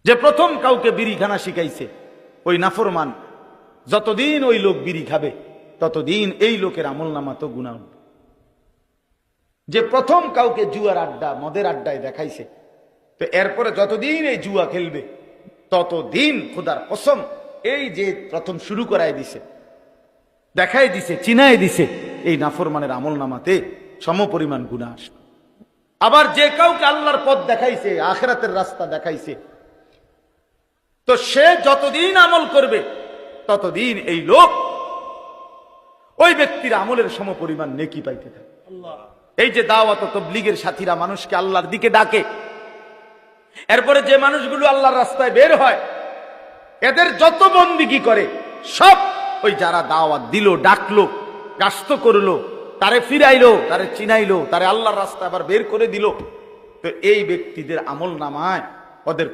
যে প্রথম কাউকে বিড়িখানা শিখাইছে ওই নাফরমান, যতদিন ওই লোক বিড়ি খাবে ততদিন এই লোকের আমলনামা তো গুনাহ। যে প্রথম কাউকে জুয়ার আড্ডা মদের আড্ডায় দেখাইছে, তো এরপরে যতদিন এই জুয়া খেলবে ততদিন খোদার কসম এই যে প্রথম শুরু করায় দিছে, দেখাই দিছে, চিনাই দিছে, এই নাফরমানের আমলনামাতে সমপরিমাণ গুনাহ আসবে। আবার যে কাউকে আল্লাহর পথ দেখাইছে, আখিরাতের রাস্তা দেখাইছে, তো সে যতদিন আমল করবে ততদিন এই লোক ওই ব্যক্তির আমলের সমপরিমাণ নেকি পাইতে থাকে। এই যে দাওয়াত ও তাবলীগের সাথীরা মানুষকে আল্লাহর দিকে ডাকে, এরপরে যে মানুষগুলো আল্লাহর রাস্তায় বের হয়, এদের যত বন্দিগি করে সব ওই যারা দাওয়াত দিল, ডাকলো, কাস্ত করলো, তারে ফিরাইলো, তারে চিনাইলো, তারে আল্লাহর রাস্তায় আবার বের করে দিল, তো এই ব্যক্তিদের আমল নামায় ওদের